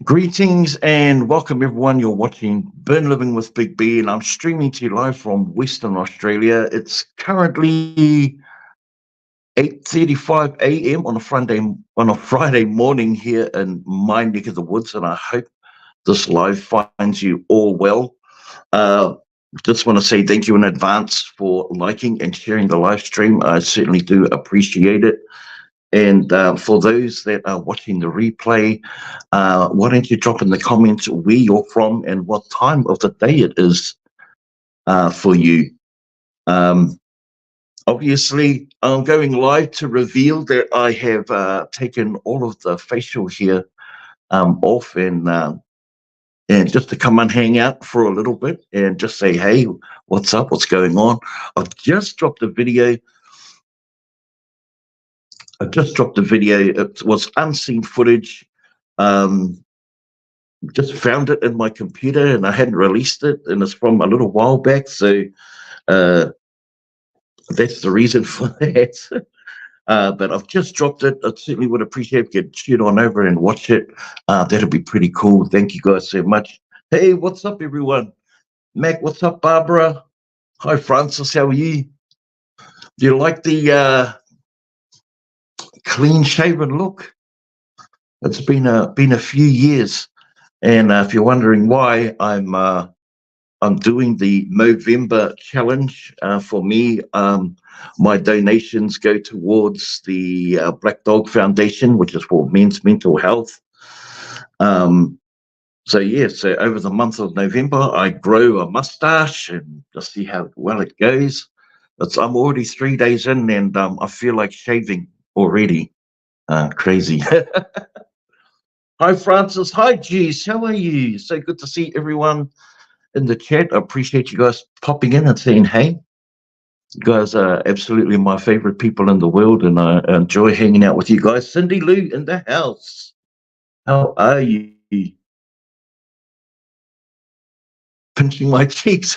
Greetings and welcome everyone. You're watching Burn Living with Big B, and I'm streaming to you live from Western Australia. It's currently 8:35 a.m. on a Friday morning here in my neck of the woods, and I hope this live finds you all well. Uh, just want to say thank you in advance for liking and sharing the live stream. I certainly do appreciate it. And for those that are watching the replay, why don't you drop in the comments where you're from and what time of the day it is for you? Um, Obviously, I'm going live to reveal that I have taken all of the facial hair off and just to come and hang out for a little bit and just say, hey, what's up? What's going on? I've just dropped a video. It was unseen footage. Um, just found it in my computer and I hadn't released it, and it's from a little while back. So uh, that's the reason for that. But I've just dropped it. I certainly would appreciate if you could shoot on over and watch it. That'd be pretty cool. Thank you guys so much. Hey, what's up, everyone? Mac, what's up, Barbara? Hi, Francis. How are you? Do you like the clean shaven look? It's been a few years, and if you're wondering why, I'm doing the Movember challenge. For me, my donations go towards the Black Dog Foundation, which is for men's mental health. Um, so over the month of November, I grow a mustache and just see how well it goes. I'm already 3 days in, and I feel like shaving already. Crazy. Hi, Francis. Hi, Jeez. How are you? So good to see everyone in the chat. I appreciate you guys popping in and saying hey. You guys are absolutely my favorite people in the world, and I enjoy hanging out with you guys. Cindy Lou in the house. How are you? Pinching my cheeks.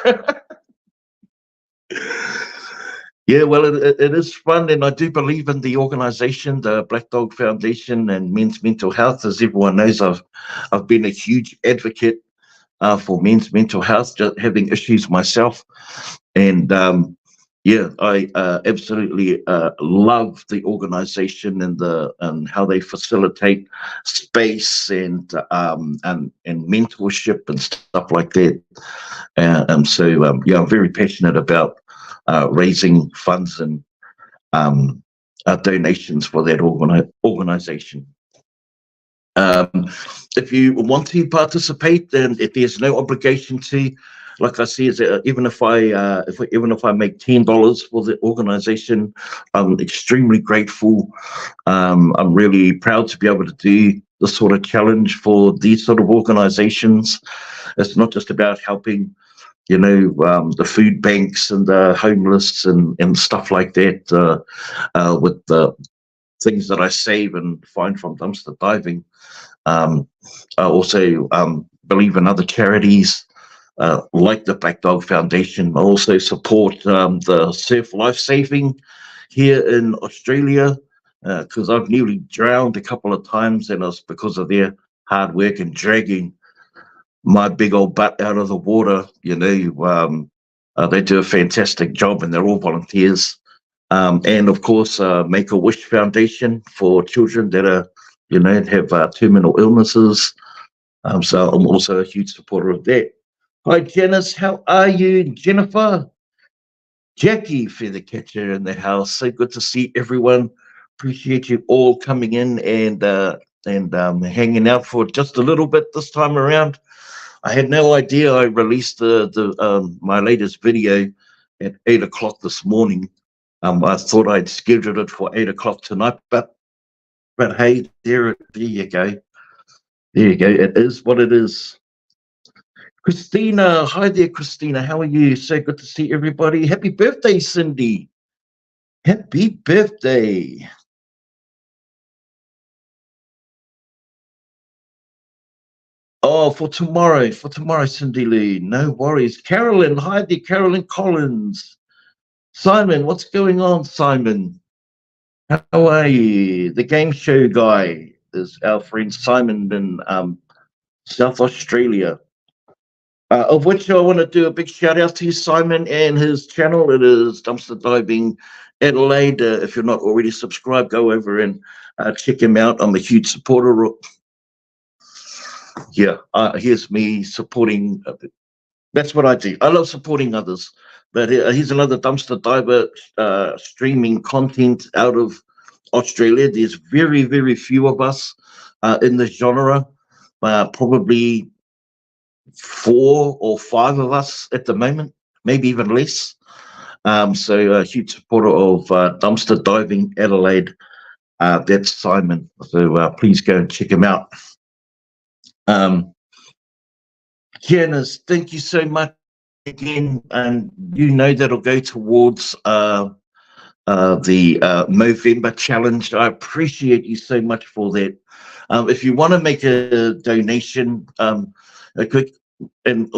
Yeah, well, it is fun, and I do believe in the organization, the Black Dog Foundation and Men's Mental Health. As everyone knows, I've been a huge advocate for men's mental health, just having issues myself. And yeah, I absolutely love the organization and how they facilitate space and mentorship and stuff like that. Yeah, I'm very passionate about raising funds and um, donations for that organization. Um, if you want to participate, then if there's no obligation to, like I said, even if I make $10 for the organization, I'm extremely grateful. I'm really proud to be able to do this sort of challenge for these sort of organizations. It's not just about helping, the food banks and the homeless and stuff like that with the things that I save and find from dumpster diving. I also believe in other charities like the Black Dog Foundation. I also support the Surf Life Saving here in Australia because I've nearly drowned a couple of times, and it's because of their hard work and dragging my big old butt out of the water. They do a fantastic job, and they're all volunteers. And of course, Make a Wish Foundation for children that have terminal illnesses. So I'm also a huge supporter of that. Hi, Janice. How are you, Jennifer? Jackie Feathercatcher in the house. So good to see everyone. Appreciate you all coming in and hanging out for just a little bit this time around. I had no idea I released my latest video at 8 o'clock this morning. I thought I'd scheduled it for 8 o'clock tonight, but hey, there you go. There you go. It is what it is. Christina, hi there, Christina. How are you? So good to see everybody. Happy birthday, Cindy. Happy birthday. Oh, for tomorrow, Cindy Lee. No worries. Carolyn, hi there, Carolyn Collins. Simon, what's going on, Simon? How are you? The game show guy is our friend Simon in South Australia. Of which I want to do a big shout out to Simon and his channel. It is Dumpster Diving Adelaide. If you're not already subscribed, go over and check him out. I'm a huge supporter. Yeah, here's me supporting. That's what I do. I love supporting others. But here's another dumpster diver streaming content out of Australia. There's very, very few of us in this genre. Probably 4 or 5 of us at the moment, maybe even less. So a huge supporter of Dumpster Diving Adelaide. That's Simon. So please go and check him out. Janice, thank you so much again. And you know that'll go towards the Movember challenge. I appreciate you so much for that. If you want to make a donation, a quick, and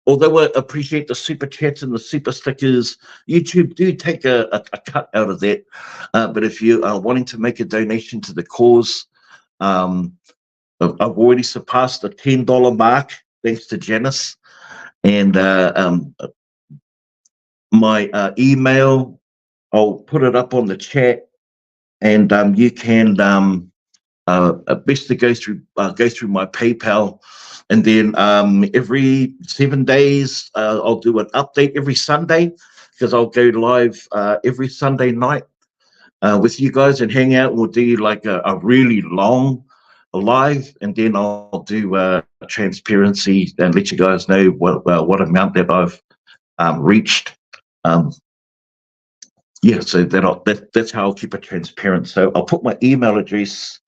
although I appreciate the super chats and the super stickers, YouTube do take a cut out of that. But if you are wanting to make a donation to the cause, I've already surpassed the $10 mark, thanks to Janice. And my email, I'll put it up on the chat, and you can best to go through my PayPal, and then every 7 days I'll do an update every Sunday, because I'll go live every Sunday night with you guys and hang out. We'll do like a really long live, and then I'll do transparency and let you guys know what amount that I've reached. Yeah, so that's how I'll keep it transparent. So I'll put my email address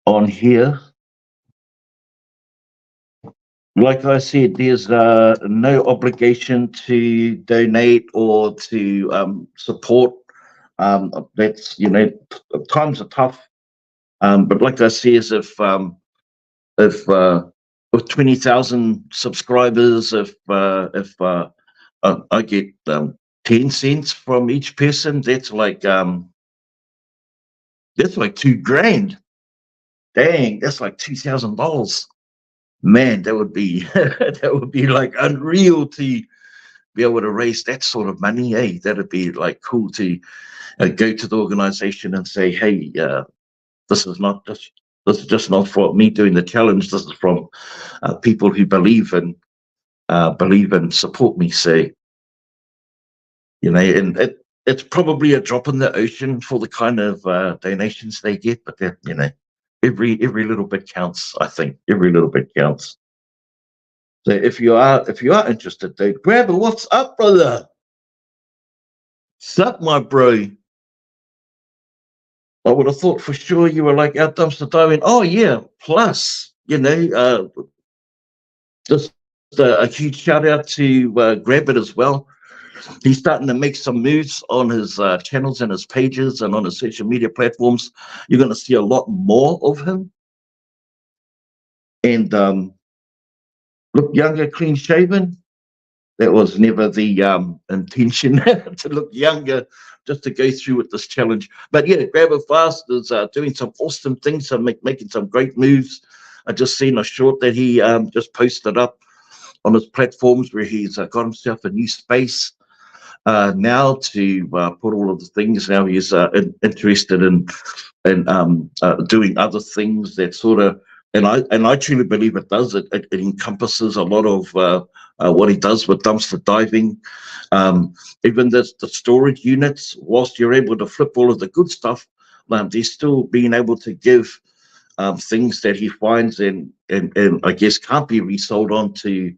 on here. Like I said, there's no obligation to donate or to support. That's, you know, times are tough. But like I say, is if with 20,000 subscribers, if I get 10 cents from each person, that's like $2,000. Dang, that's like $2,000. Man, that would be that would be like unreal to be able to raise that sort of money. Hey, that'd be like cool to go to the organization and say, hey, this is just not for me doing the challenge. This is from people who believe and support me. So, you know, and it's probably a drop in the ocean for the kind of donations they get, but that, you know, every little bit counts. I think every little bit counts. So if you are interested, dude, grab it. What's up, brother? What's up, my bro? I would have thought for sure you were like out dumpster diving. Oh yeah, plus, you know, just a huge shout out to Grab It as well. He's starting to make some moves on his channels and his pages and on his social media platforms. You're going to see a lot more of him. And look younger, clean shaven. That was never the intention to look younger, just to go through with this challenge. But yeah, Grab It Fast is doing some awesome things, making some great moves. I just seen a short that he just posted up on his platforms where he's got himself a new space now to put all of the things. Now he's interested in doing other things that sort of, and I truly believe it does. It encompasses a lot of what he does with dumpster diving. Even the storage units, whilst you're able to flip all of the good stuff, they're still being able to give things that he finds and I guess can't be resold on to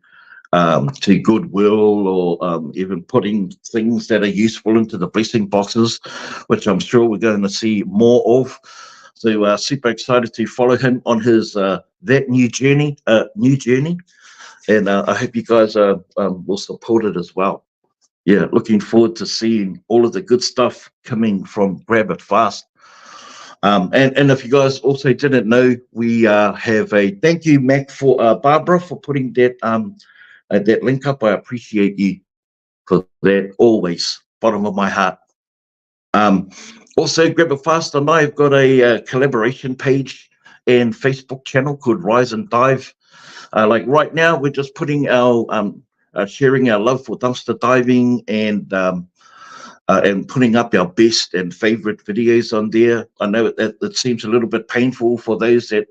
Goodwill, or even putting things that are useful into the blessing boxes, which I'm sure we're going to see more of. So super excited to follow him on his that new journey, and I hope you guys will support it as well. Yeah, looking forward to seeing all of the good stuff coming from Grab It Fast. And if you guys also didn't know, we have a thank you, Mac, for Barbara, for putting that that link up. I appreciate you for that, always, bottom of my heart. Also, Grab It Fast and I have got a collaboration page and Facebook channel called Rise and Dive. Like right now, we're just putting our sharing our love for dumpster diving and putting up our best and favorite videos on there. I know it seems a little bit painful for those that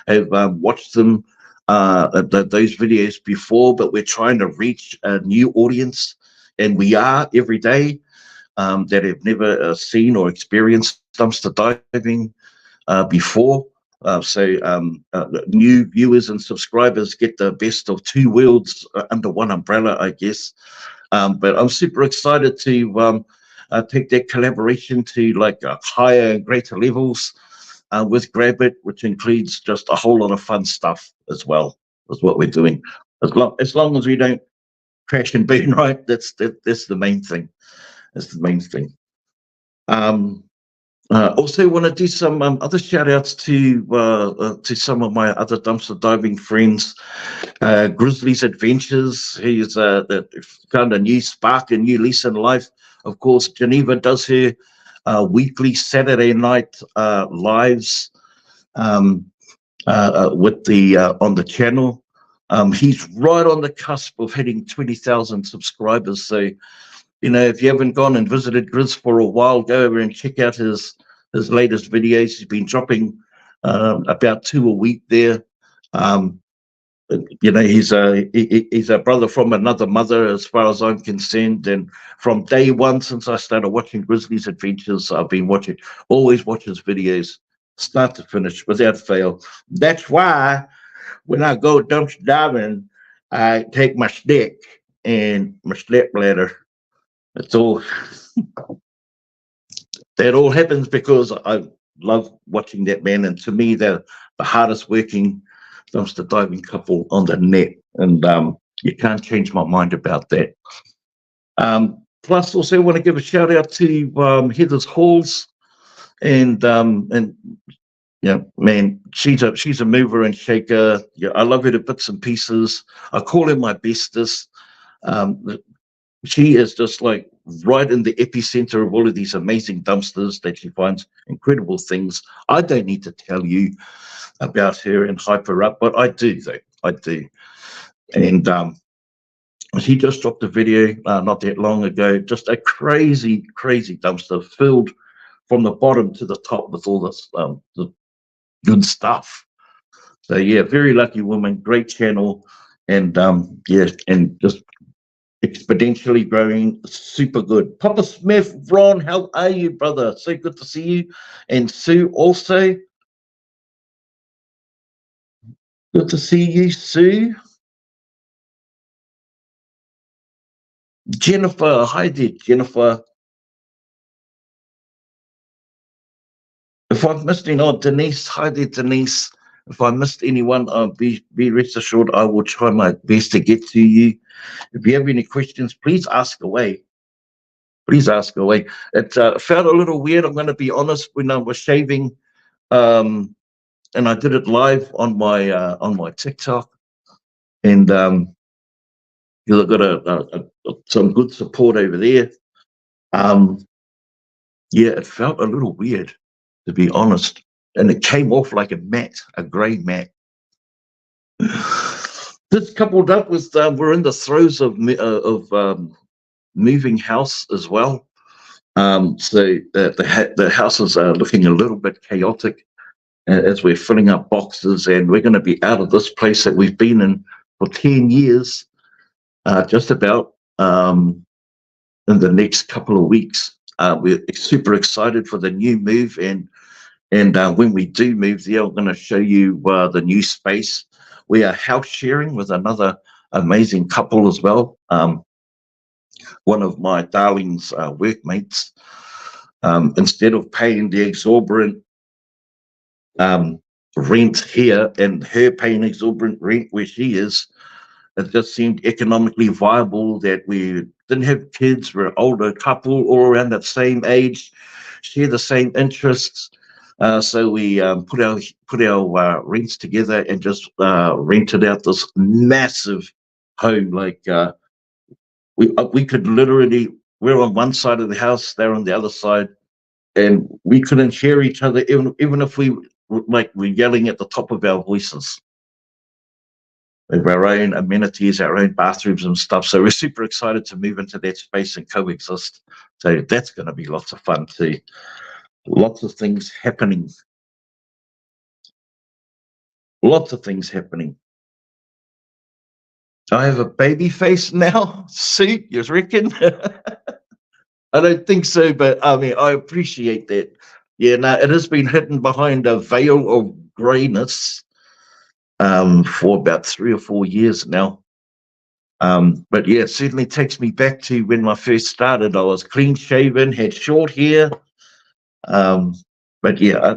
have watched them those videos before, but we're trying to reach a new audience, and we are every day that have never seen or experienced dumpster diving before. New viewers and subscribers get the best of two worlds under one umbrella, I guess. But I'm super excited to take that collaboration to like higher and greater levels with Grab-It, which includes just a whole lot of fun stuff as well. That's what we're doing. As long as we don't crash and burn, right? That's the main thing. That's the main thing. Also want to do some other shout outs to some of my other dumpster diving friends. Grizzly's Adventures. He's found a new spark, a new lease in life. Of course, Geneva does her weekly Saturday night lives with the on the channel. He's right on the cusp of hitting 20,000 subscribers. So, you know, if you haven't gone and visited Grizz for a while, go over and check out his latest videos. He's been dropping about 2 a week there. You know, he's a brother from another mother, as far as I'm concerned. And from day one, since I started watching Grizzly's Adventures, I've been always watch his videos, start to finish, without fail. That's why when I go dumpster diving, I take my stick and my step ladder. It's all that all happens because I love watching that man, and to me, they're the hardest working dumpster diving couple on the net, and you can't change my mind about that. Plus, also want to give a shout out to Heather's Halls, and yeah, man, she's a mover and shaker. Yeah, I love her to bits and pieces. I call her my bestest. She is just like right in the epicenter of all of these amazing dumpsters that she finds incredible things. I don't need to tell you about her and hype her up, but I do, though. I do. And she just dropped a video not that long ago, just a crazy, crazy dumpster filled from the bottom to the top with all this the good stuff. So yeah, very lucky woman, great channel, and yeah, and just exponentially growing, super good. Papa Smith, Ron, how are you, brother? So good to see you. And Sue also. Good to see you, Sue. Jennifer, hi there, Jennifer. If I've missed anyone, Denise, hi there, Denise. If I missed anyone, be rest assured I will try my best to get to you. If you have any questions, please ask away. Please ask away. It felt a little weird, I'm going to be honest, when I was shaving, and I did it live on my TikTok, and because I've got some good support over there. Yeah, it felt a little weird, to be honest, and it came off like a mat, a grey mat. This coupled up with we're in the throes of moving house as well. So the houses are looking a little bit chaotic as we're filling up boxes, and we're going to be out of this place that we've been in for 10 years, just about in the next couple of weeks. We're super excited for the new move, and when we do move there, I'm going to show you the new space. We are house sharing with another amazing couple as well. One of my darling's workmates, instead of paying the exorbitant rent here and her paying exorbitant rent where she is, it just seemed economically viable that we didn't have kids, we're an older couple, all around that same age, share the same interests. So we put our rents together and just rented out this massive home. Like we could literally, we're on one side of the house, they're on the other side, and we couldn't share each other even if we we're yelling at the top of our voices. We have our own amenities, our own bathrooms and stuff. So we're super excited to move into that space and coexist. So that's going to be lots of fun too. Lots of things happening. Lots of things happening. I have a baby face now. See, you reckon? I don't think so, but I mean, I appreciate that. Yeah, no, it has been hidden behind a veil of greyness for about 3 or 4 years now. But yeah, it certainly takes me back to when I first started. I was clean shaven, had short hair. But yeah,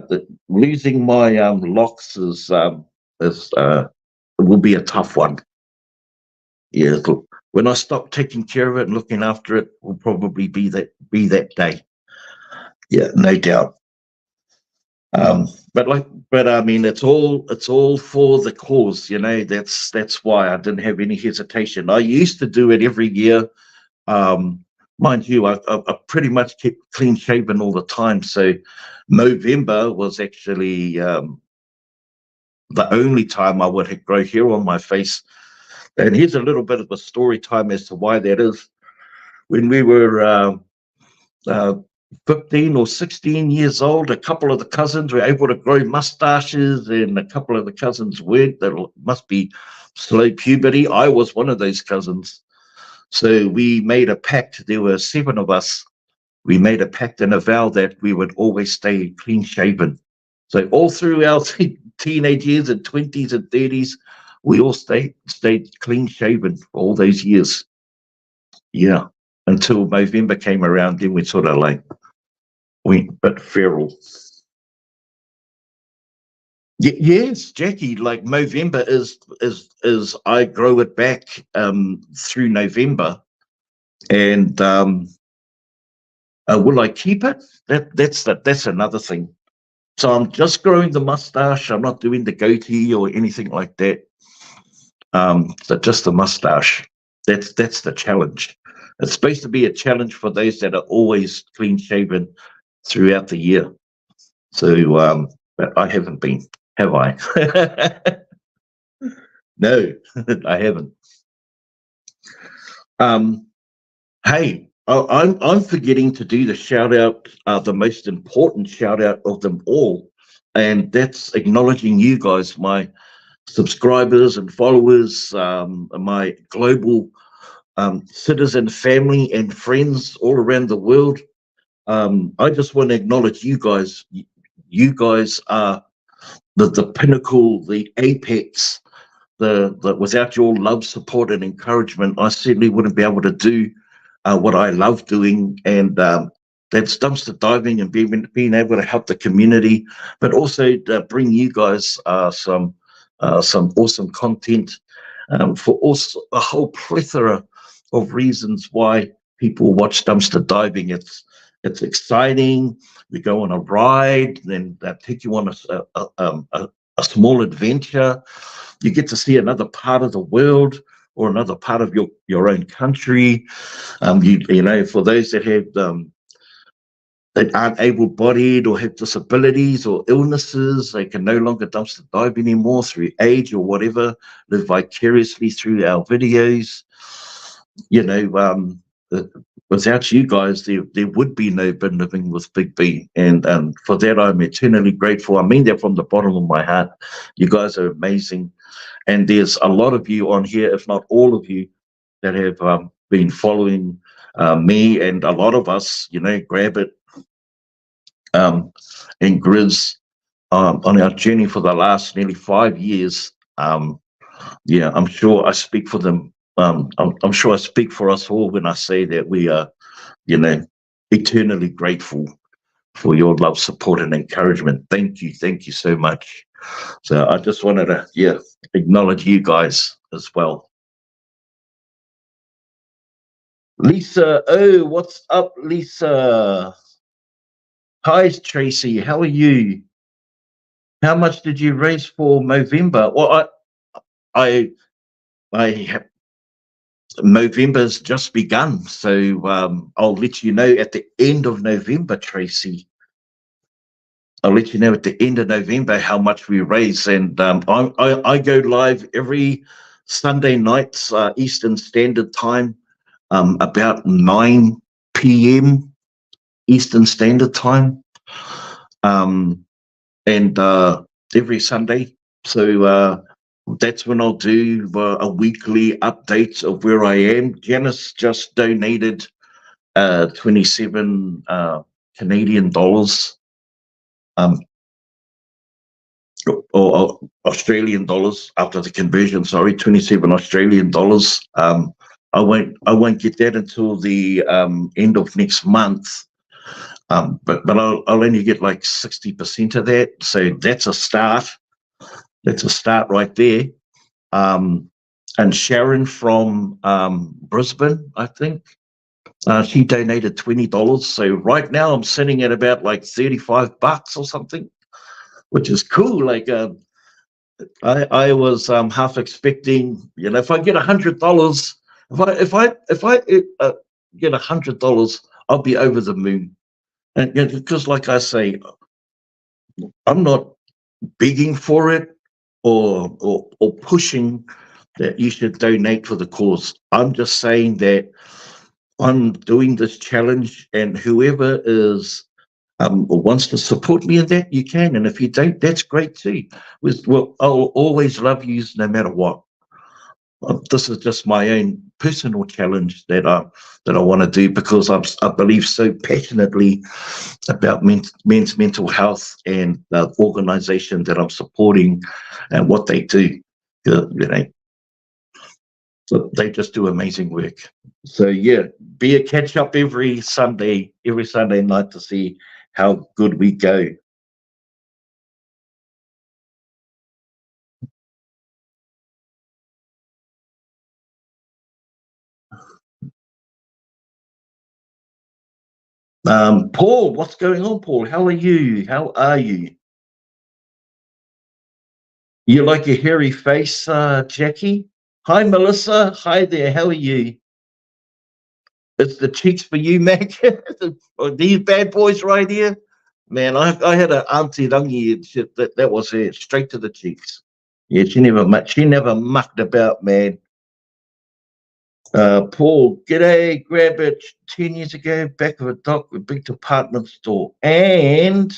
losing my locks will be a tough one. Yeah, when I stop taking care of it and looking after it, will probably be that day. Yeah, no doubt. But I mean, it's all for the cause, you know. That's why I didn't have any hesitation. I used to do it every year. Mind you, I pretty much kept clean shaven all the time. So November was actually the only time I would grow hair on my face. And here's a little bit of a story time as to why that is. When we were 15 or 16 years old, a couple of the cousins were able to grow mustaches and a couple of the cousins weren't. That must be slow puberty. I was one of those cousins. So we made a pact. There were 7 of us. We made a pact and a vow that we would always stay clean shaven. So all through our teenage years and 20s and 30s, we all stayed clean shaven for all those years. Yeah, until November came around, then we sort of like went a bit feral. Yes, Jackie. Like November is I grow it back through November, and will I keep it? That's another thing. So I'm just growing the mustache. I'm not doing the goatee or anything like that. So just the mustache. That's the challenge. It's supposed to be a challenge for those that are always clean shaven throughout the year. So, but I haven't been, have I? No, I haven't. Hey, I'm forgetting to do the shout out, the most important shout out of them all, and that's acknowledging you guys, my subscribers and followers, my global citizen family and friends all around the world. I just want to acknowledge you guys. You guys are the pinnacle, the apex. The without your love, support, and encouragement, I certainly wouldn't be able to do what I love doing, and that's dumpster diving and being able to help the community, but also to bring you guys some awesome content for also a whole plethora of reasons why people watch dumpster diving. It's exciting. We go on a ride, then they take you on a small adventure. You get to see another part of the world or another part of your own country. You know, for those that have that aren't able-bodied or have disabilities or illnesses, they can no longer dumpster dive anymore through age or whatever, live vicariously through our videos. You know, without you guys, there would be no Bin Living with Big B. And for that, I'm eternally grateful. I mean that from the bottom of my heart. You guys are amazing. And there's a lot of you on here, if not all of you, that have been following me and a lot of us, you know, Grab It and Grizz on our journey for the last nearly 5 years. Yeah, I'm sure I speak for them. I'm sure I speak for us all when I say that we are, you know, eternally grateful for your love, support, and encouragement. Thank you so much. So I just wanted to, yeah, acknowledge you guys as well. Lisa, oh, what's up, Lisa? Hi, Tracy. How are you? How much did you raise for Movember? Well, I have. November's just begun, so I'll let you know at the end of November, Tracy. I'll let you know at the end of November how much we raise. And I go live every Sunday nights, Eastern Standard Time, about 9 p.m. Eastern Standard Time, and every Sunday. So that's when I'll do a weekly update of where I am. Janice just donated 27 Canadian dollars, or Australian dollars after the conversion. Sorry, 27 Australian dollars. I won't get that until the end of next month. But I'll only get like 60% of that. So that's a start. That's a start right there. And Sharon from Brisbane, I think, she donated $20. So right now I'm sitting at about like $35 or something, which is cool. Like I was half expecting, if I get $100, if I get $100, I'll be over the moon. And because, like I say, I'm not begging for it or pushing that you should donate for the cause. I'm just saying that I'm doing this challenge, and whoever is wants to support me in that, you can. And if you don't, that's great too. Well, I'll always love you no matter what. This is just my own personal challenge that I want to do, because I believe so passionately about men's mental health and the organisation that I'm supporting and what they do. So they just do amazing work. So yeah, be a catch up every Sunday night to see how good we go. Paul, what's going on, Paul? How are you? How are you? You like your hairy face, Jackie? Hi, Melissa. Hi there. How are you? It's the cheeks for you, Mac. These bad boys right here. Man, I had an auntie Rangi and shit that was it, straight to the cheeks. Yeah, she never mucked about, man. Paul, g'day, grab it 10 years ago, back of a dock with big department store. And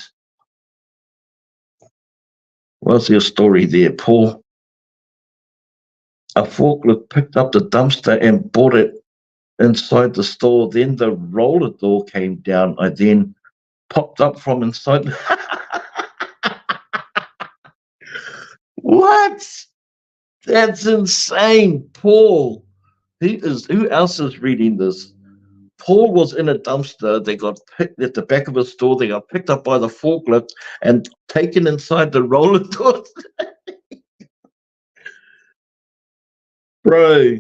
what's your story there, Paul? A forklift picked up the dumpster and brought it inside the store. Then the roller door came down. I then popped up from inside. What? That's insane, Paul. Who else is reading this? Paul was in a dumpster. They got picked at the back of a store. They got picked up by the forklift and taken inside the roller door. Bro.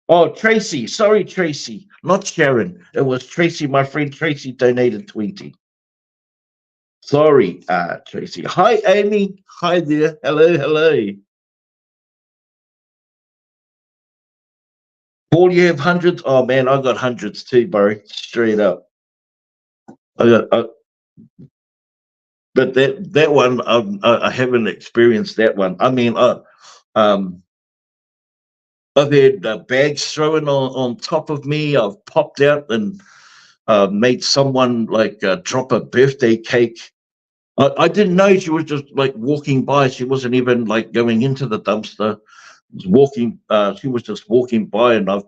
Oh, Tracy. Sorry, Tracy. Not Sharon. It was Tracy. My friend Tracy donated 20. Sorry, Tracy. Hi, Amy. Hi there. Hello, hello. Paul, you have hundreds? Oh, man, I got hundreds too, bro. Straight up. But that one, I haven't experienced that one. I mean, I've had bags thrown on top of me. I've popped out and made someone like drop a birthday cake. I didn't know she was just like walking by. She wasn't even like going into the dumpster. She was just walking by, and I've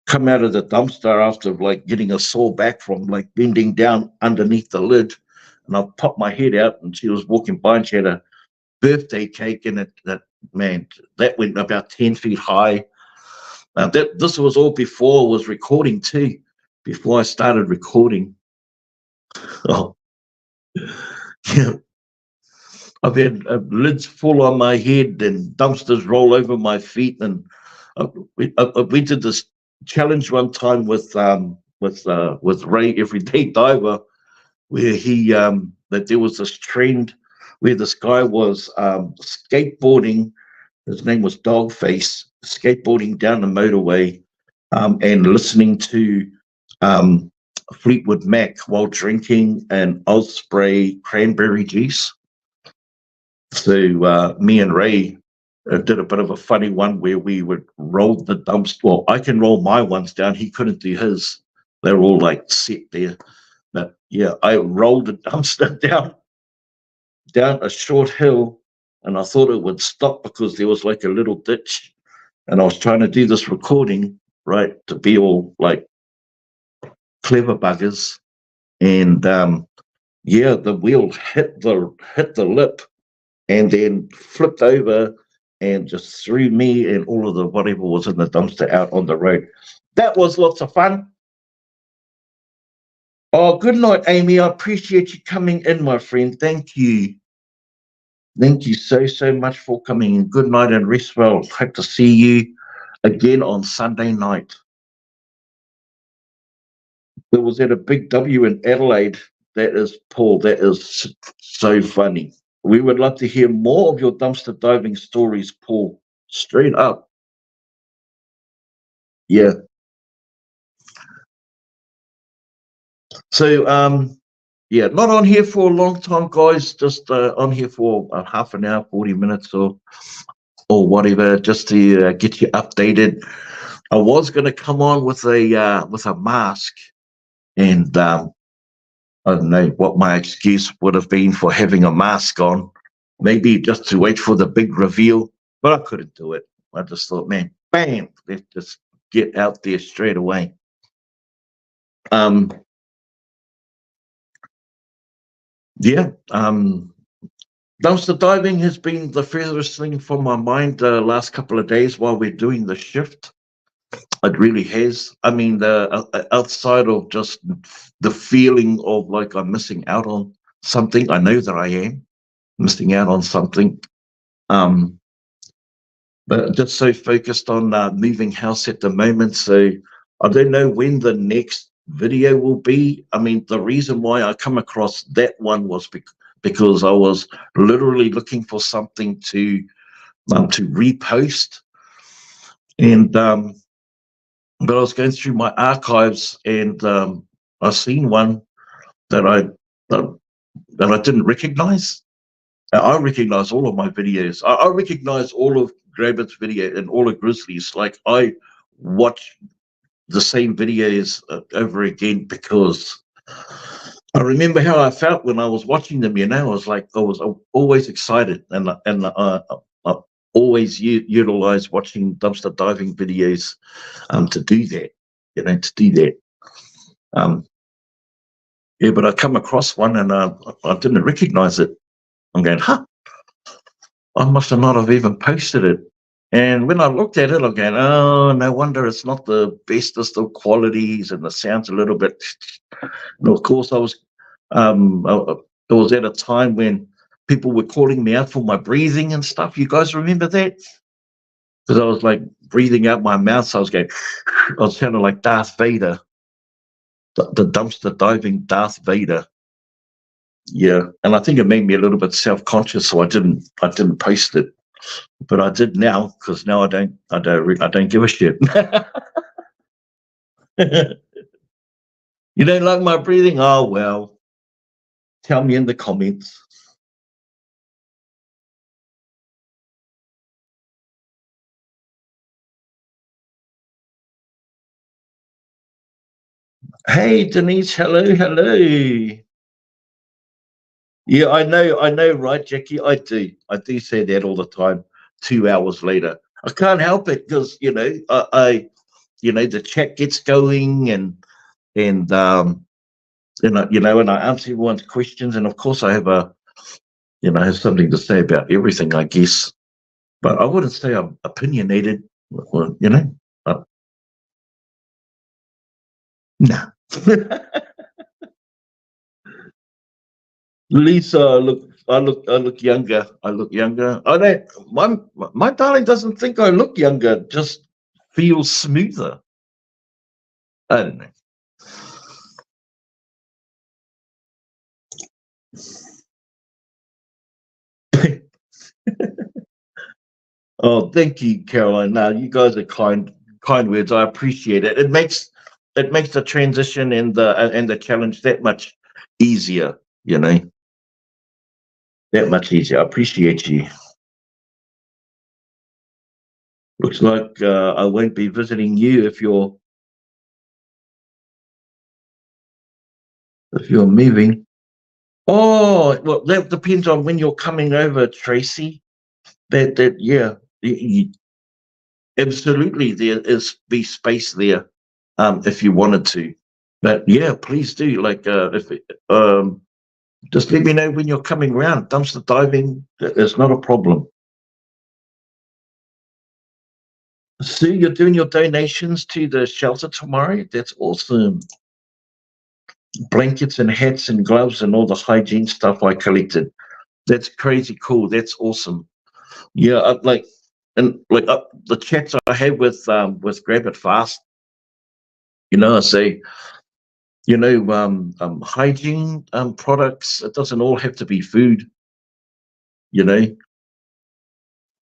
come out of the dumpster after like getting a sore back from like bending down underneath the lid, and I popped my head out, and she was walking by, and she had a birthday cake, and that went about 10 feet high. This was all before I was recording too, before I started recording. Oh, yeah. I've had lids fall on my head and dumpsters roll over my feet, and we did this challenge one time with Ray, Everyday Diver, where that there was this trend where this guy was skateboarding. His name was Dogface, skateboarding down the motorway, and listening to Fleetwood Mac while drinking an Osprey cranberry juice. So me and Ray did a bit of a funny one where we would roll the dumpster. Well, I can roll my ones down. He couldn't do his. They're all like set there. But yeah, I rolled the dumpster down a short hill, and I thought it would stop because there was like a little ditch. And I was trying to do this recording, right, to be all like clever buggers. And yeah, the wheel hit the lip and then flipped over and just threw me and all of the whatever was in the dumpster out on the road. That was lots of fun. Oh, good night, Amy. I appreciate you coming in, my friend. Thank you. Thank you so much for coming in. Good night and rest well. Hope to see you again on Sunday night. There was at a Big W in Adelaide. That is, Paul, that is so funny. We would love to hear more of your dumpster diving stories, Paul. Straight up. Yeah. So, yeah, not on here for a long time, guys. Just on here for half an hour, 40 minutes or whatever, just to get you updated. I was going to come on with a mask, and I don't know what my excuse would have been for having a mask on. Maybe just to wait for the big reveal, but I couldn't do it. I just thought, man, bam, let's just get out there straight away. Yeah, dumpster diving has been the furthest thing from my mind the last couple of days while we're doing the shift. It really has. I mean, outside of just the feeling of like I'm missing out on something, I know that I am missing out on something. But just so focused on moving house at the moment. So I don't know when the next video will be. I mean, the reason why I come across that one was because I was literally looking for something to repost, and but I was going through my archives, and I seen one that I didn't recognize. I recognize all of my videos. I recognize all of Grabbit's video and all of Grizzly's. Like, I watch the same videos over again because I remember how I felt when I was watching them. You know, I was always excited, and I always utilize watching dumpster diving videos to do that. You know, to do that. Yeah, but I come across one and I didn't recognize it. I'm going, huh? I must have not have even posted it. And when I looked at it, I'm going, oh, no wonder it's not the bestest of qualities, and the sound's a little bit. And of course, it was at a time when people were calling me out for my breathing and stuff. You guys remember that? Because I was like breathing out my mouth, so I was going, I was sounding like Darth Vader, the dumpster diving Darth Vader. Yeah, and I think it made me a little bit self-conscious, so I didn't post it, but I did now, because now I don't give a shit. You don't like my breathing? Oh well, tell me in the comments. Hey Denise, hello. Yeah, I know, right, Jackie? I do say that all the time. 2 hours later, I can't help it, because I the chat gets going, and and I answer everyone's questions, and of course I have something to say about everything, I guess. But I wouldn't say I'm opinionated. Well, no. Lisa, I look younger. I look younger. I don't. My darling doesn't think I look younger. Just feels smoother. I don't know. Oh, thank you, Caroline. Now, you guys are kind words. I appreciate it. it makes the transition and the challenge that much easier, you know, that much easier. I appreciate you. Looks like I won't be visiting you if you're moving. Oh, well, that depends on when you're coming over, Tracy. Yeah, absolutely, there is be space there, if you wanted to. But yeah, please do. Like, if just let me know when you're coming round. Dumpster diving is not a problem. Sue, you're doing your donations to the shelter tomorrow. That's awesome. Blankets and hats and gloves and all the hygiene stuff I collected. That's crazy cool. That's awesome. Yeah, the chats I had with Grab It Fast. You know, I say, hygiene products. It doesn't all have to be food. You know,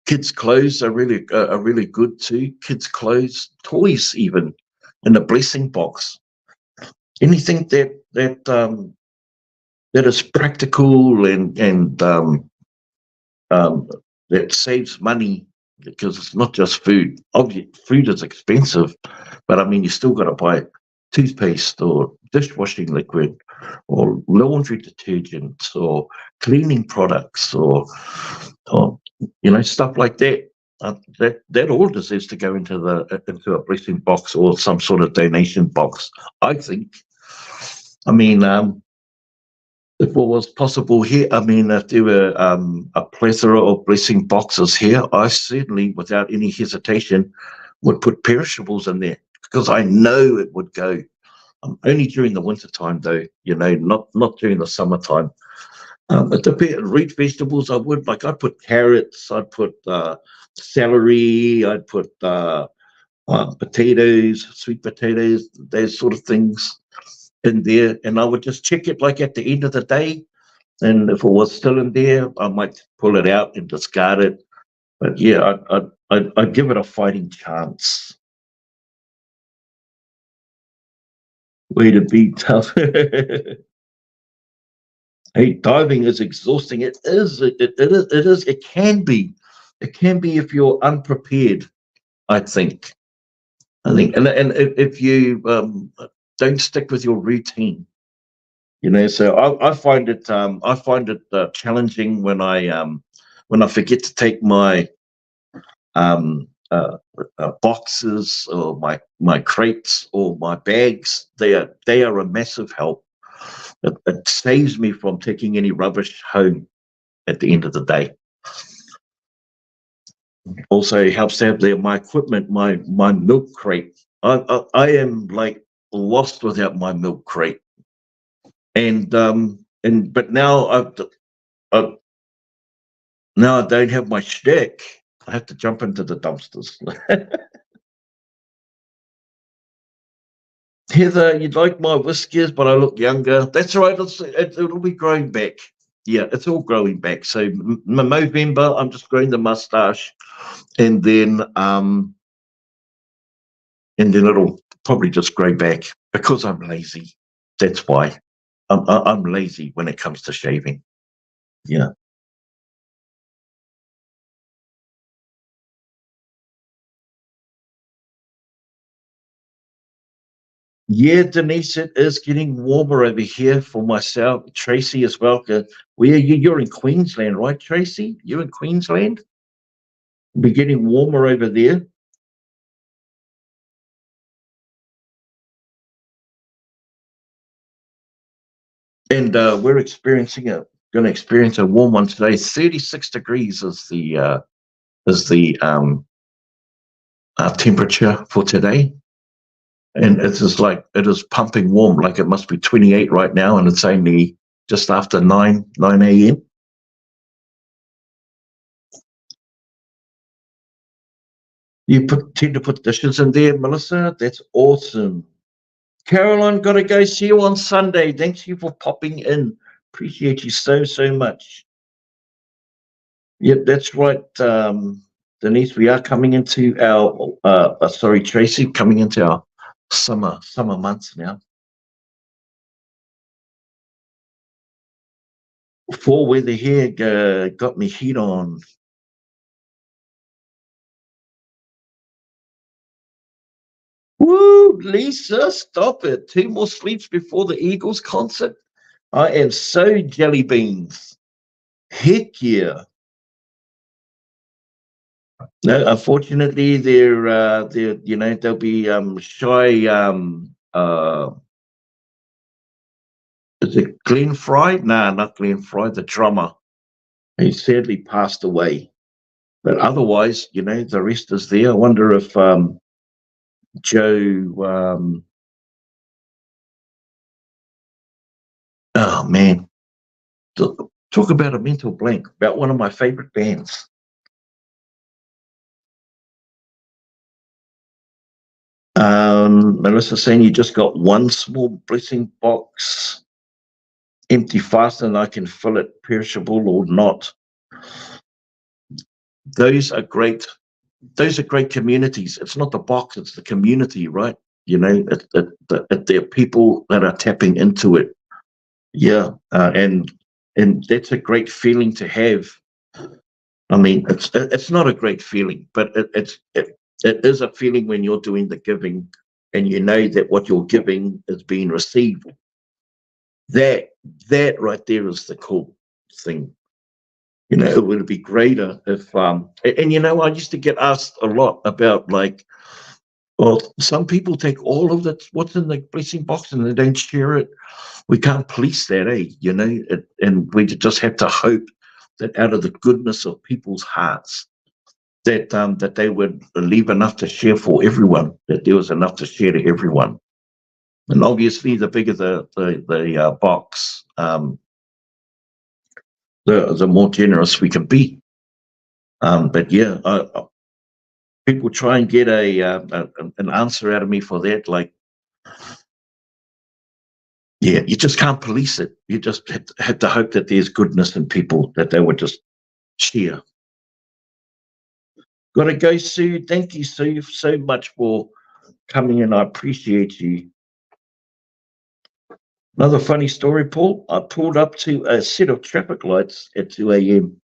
kids' clothes are really good too. Kids' clothes, toys, even in a blessing box. Anything that is practical and that saves money, because it's not just food. Obviously, food is expensive, but I mean, you still got to buy toothpaste or dishwashing liquid or laundry detergents or cleaning products or stuff like that. That all deserves to go into a blessing box or some sort of donation box, I think. I mean, if it was possible here, I mean, if there were a plethora of blessing boxes here, I certainly, without any hesitation, would put perishables in there, because I know it would go. Only during the winter time, though, not during the summertime. It depends. Root vegetables, I would, like, I'd put carrots, I'd put celery, I'd put potatoes, sweet potatoes, those sort of things in there, and I would just check it like at the end of the day, and if it was still in there, I might pull it out and discard it. But yeah, I'd give it a fighting chance. Way to be tough. Hey, diving is exhausting. It is. It is. It is. It can be. It can be if you're unprepared, I think. And if you don't stick with your routine, so I find it challenging when I forget to take my boxes or my crates or my bags. They are a massive help. It saves me from taking any rubbish home at the end of the day. Also helps to have my equipment, my milk crate. I am like lost without my milk crate. But now I don't have my shtick. I have to jump into the dumpsters. Heather, you'd like my whiskers, but I look younger. That's right. It'll be growing back. Yeah, it's all growing back. So November, I'm just growing the mustache, and then it'll probably just grow back because I'm lazy. That's why I'm lazy when it comes to shaving. Yeah. Yeah, Denise, it is getting warmer over here for myself. Tracy as well. Where you're in Queensland, right, Tracy? You're in Queensland? Be getting warmer over there. And we're going to experience a warm one today. 36 degrees is the temperature for today. And it's just like, it is pumping warm, like it must be 28 right now, and it's only just after 9 a.m. You tend to put dishes in there, Melissa. That's awesome. Caroline, got to go. See you on Sunday. Thanks you for popping in. Appreciate you so much. Yep, that's right, Denise. We are coming into our, sorry, Tracy, coming into our summer months now. Fall weather here got me heat on. Woo, Lisa, stop it. 2 more sleeps before the Eagles concert. I am so jelly beans. Heck yeah. No, unfortunately, they're they'll be shy. Is it Glenn Fry? Nah, not Glenn Fry, the drummer. He sadly passed away. But otherwise, the rest is there. I wonder if Joe. Oh man, talk about a mental blank. About one of my favorite bands. Melissa saying you just got one small blessing box, empty fast, and I can fill it, perishable or not. Those are great. Those are great communities. It's not the box; it's the community, right? There are people that are tapping into it. Yeah, and that's a great feeling to have. I mean, it's not a great feeling, but it is a feeling when you're doing the giving, and you know that what you're giving is being received. That right there is the cool thing. It would be greater if I used to get asked a lot about, like, well, some people take all of that what's in the blessing box and they don't share it. We can't police that, and we just have to hope that out of the goodness of people's hearts that they would leave enough to share for everyone, that there was enough to share to everyone. And obviously the bigger the box, the more generous we can be. But yeah, people try and get an answer out of me for that. Like, yeah, you just can't police it. You just have to hope that there's goodness in people, that they would just share. Gotta go, Sue. Thank you, Sue, so much for coming in. I appreciate you. Another funny story, Paul. I pulled up to a set of traffic lights at 2 a.m.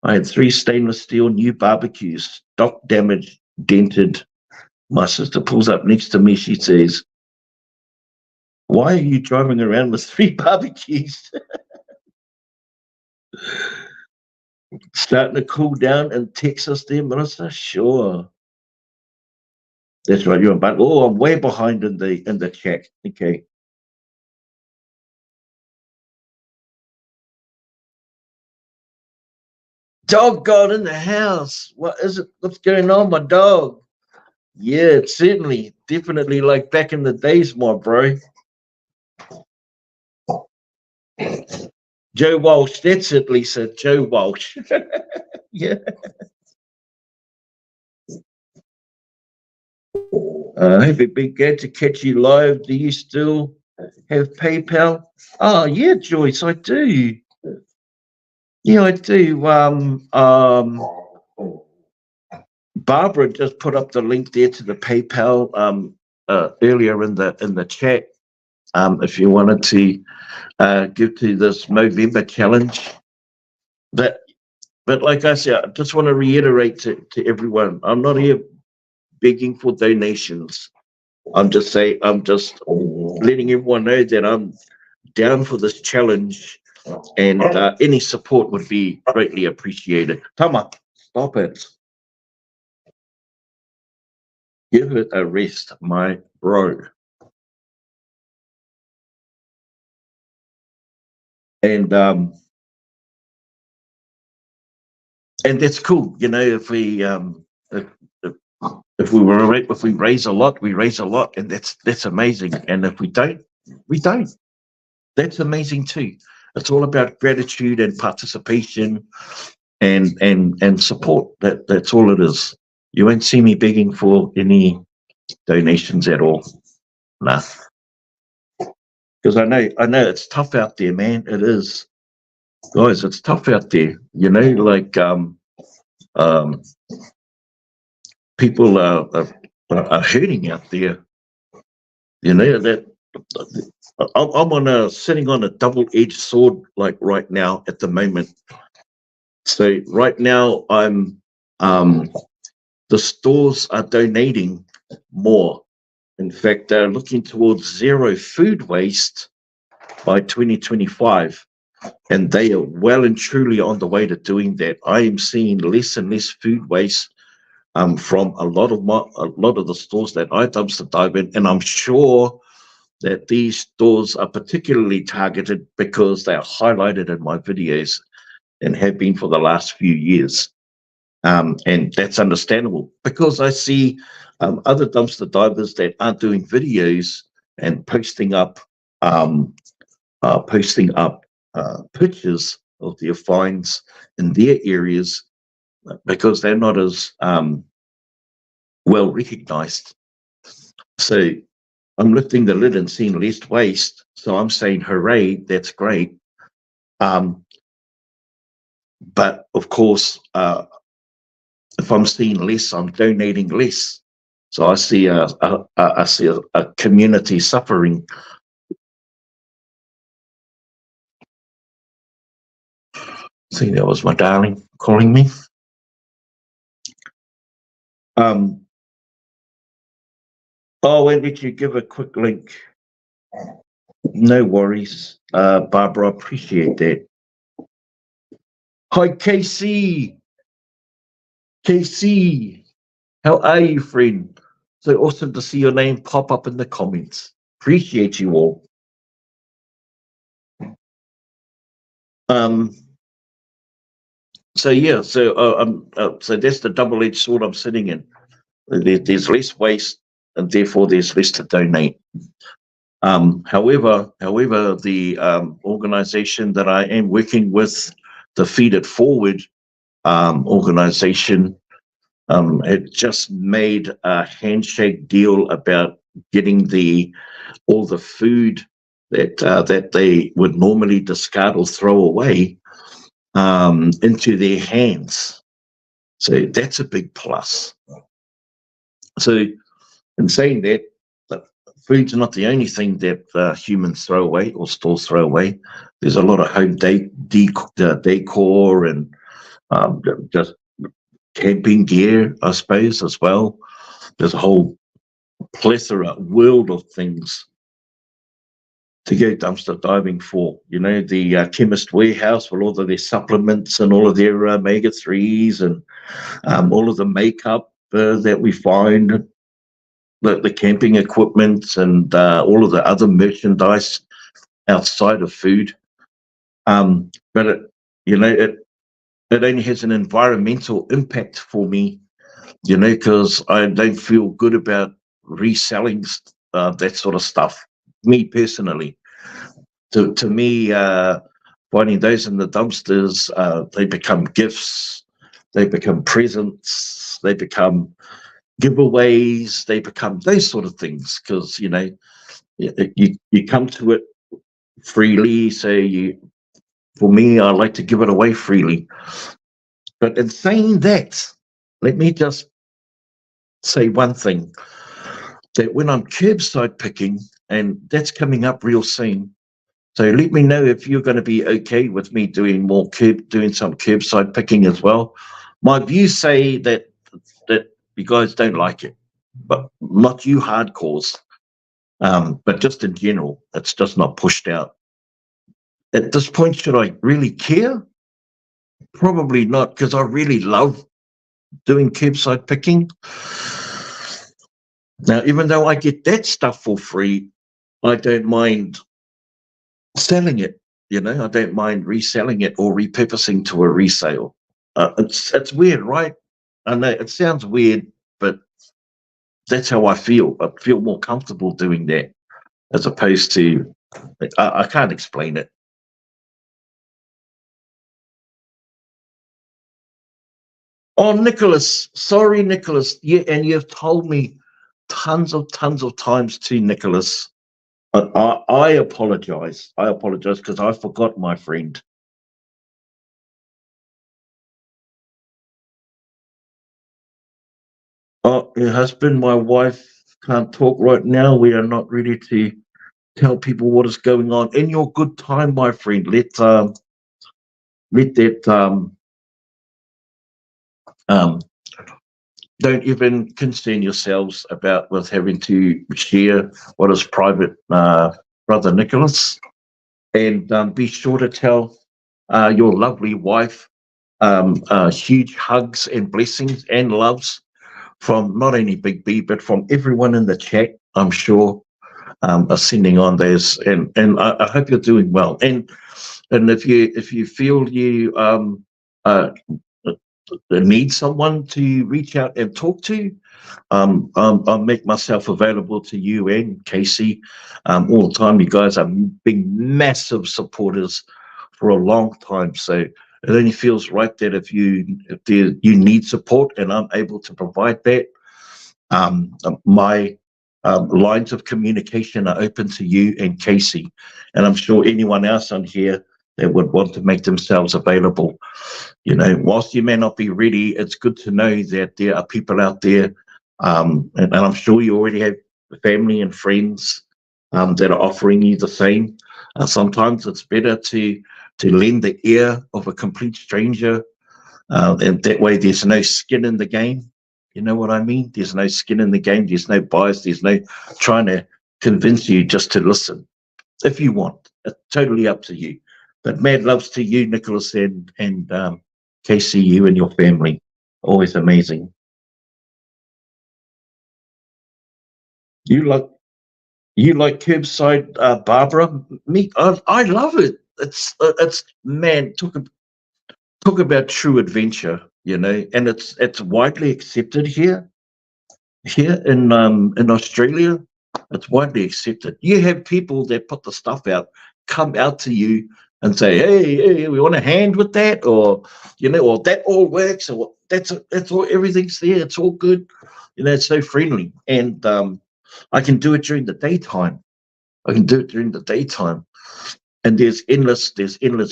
I had 3 stainless steel new barbecues, stock damaged, dented. My sister pulls up next to me. She says, "Why are you driving around with 3 barbecues?" Starting to cool down in Texas there, Melissa? Sure. That's right, you're about, I'm way behind in the chat. Okay. Dog got in the house. What is it? What's going on, my dog? Yeah, it's certainly, definitely like back in the days, my bro. Joe Walsh, that's it, Lisa. Joe Walsh. Yeah. Have it been good to catch you live? Do you still have PayPal? Oh yeah, Joyce, I do. Yeah, I do. Barbara just put up the link there to the PayPal earlier in the chat. If you wanted to give to this Movember challenge, but like I said, I just want to reiterate to everyone, I'm not here begging for donations. I'm just letting everyone know that I'm down for this challenge, and any support would be greatly appreciated. Tama, stop it. Give it a rest, my bro. And that's cool, if we if we raise a lot, we raise a lot, and that's amazing. And if we don't, we don't. That's amazing too. It's all about gratitude and participation and support. That's all it is. You won't see me begging for any donations at all. Nah. Because I know it's tough out there, man. It is. Guys, it's tough out there. Like people are hurting out there. You know that I'm on a sitting on a double-edged sword like right now at the moment. So right now the stores are donating more. In fact, they're looking towards zero food waste by 2025, and they are well and truly on the way to doing that. I am seeing less and less food waste from a lot of the stores that I dumpster dive in, and I'm sure that these stores are particularly targeted because they are highlighted in my videos and have been for the last few years. And that's understandable because I see other dumpster divers that aren't doing videos and um, posting up pictures of their finds in their areas because they're not as well recognized. So I'm lifting the lid and seeing less waste. So I'm saying, hooray, that's great. But of course, if I'm seeing less, I'm donating less. So I see a community suffering. I think that was my darling calling me. Oh, when did you give a quick link? No worries, Barbara. Appreciate that. Hi, KC. KC, how are you, friend? So awesome to see your name pop up in the comments. Appreciate you all. So yeah, so that's the double-edged sword I'm sitting in. There's less waste, and therefore there's less to donate. However, the organisation that I am working with, the Feed It Forward organisation, had just made a handshake deal about getting all the food that they would normally discard or throw away into their hands. So that's a big plus. So in saying that, food's not the only thing that humans throw away or stores throw away. There's a lot of home decor and just camping gear, I suppose, as well. There's a whole world of things to go dumpster diving for. You know, the Chemist Warehouse with all of their supplements and all of their omega-3s and all of the makeup that we find, the camping equipment and all of the other merchandise outside of food. But it only has an environmental impact for me, because I don't feel good about reselling that sort of stuff. Me personally, to me, finding those in the dumpsters, they become gifts, they become presents, they become giveaways, they become those sort of things because you come to it freely. So for me, I like to give it away freely. But in saying that, let me just say one thing, that when I'm curbside picking, and that's coming up real soon, so let me know if you're going to be okay with me doing some curbside picking as well. My views say that you guys don't like it, but not you hardcores, but just in general, it's just not pushed out. At this point, should I really care? Probably not, because I really love doing curbside picking. Now, even though I get that stuff for free, I don't mind selling it. I don't mind reselling it or repurposing to a resale. It's weird, right? I know it sounds weird, but that's how I feel. I feel more comfortable doing that as opposed to, I can't explain it. Oh, Nicholas, sorry, Nicholas. Yeah, and you've told me tons of times too, Nicholas. I apologize. I apologize because I forgot, my friend. Oh, your husband, my wife, can't talk right now. We are not ready to tell people what is going on. In your good time, my friend, let that um, don't even concern yourselves about with having to share what is private, Brother Nicholas. And be sure to tell your lovely wife huge hugs and blessings and loves from not only Big B, but from everyone in the chat. I'm sure are sending on those, and I hope you're doing well. And if you feel you uh, need someone to reach out and talk to, I'll make myself available to you and Casey all the time. You guys have been massive supporters for a long time, so it only feels right that if you need support and I'm able to provide that, my lines of communication are open to you and Casey, and I'm sure anyone else on here that would want to make themselves available. You know, whilst you may not be ready, it's good to know that there are people out there, and I'm sure you already have family and friends that are offering you the same. Sometimes it's better to lend the ear of a complete stranger, and that way there's no skin in the game. You know what I mean? There's no skin in the game. There's no bias. There's no trying to convince you just to listen. If you want, it's totally up to you. But mad loves to you, Nicholas, and Casey, you and your family. Always amazing. You like you like curbside, Barbara? Me, I love it. It's man. Talk about true adventure. You know, and it's widely accepted here in Australia. It's widely accepted. You have people that put the stuff out, come out to you and say, hey, we want a hand with that, or or that all works, or that's all, everything's there, it's all good. It's so friendly. And I can do it during the daytime. I can do it during the daytime. And there's endless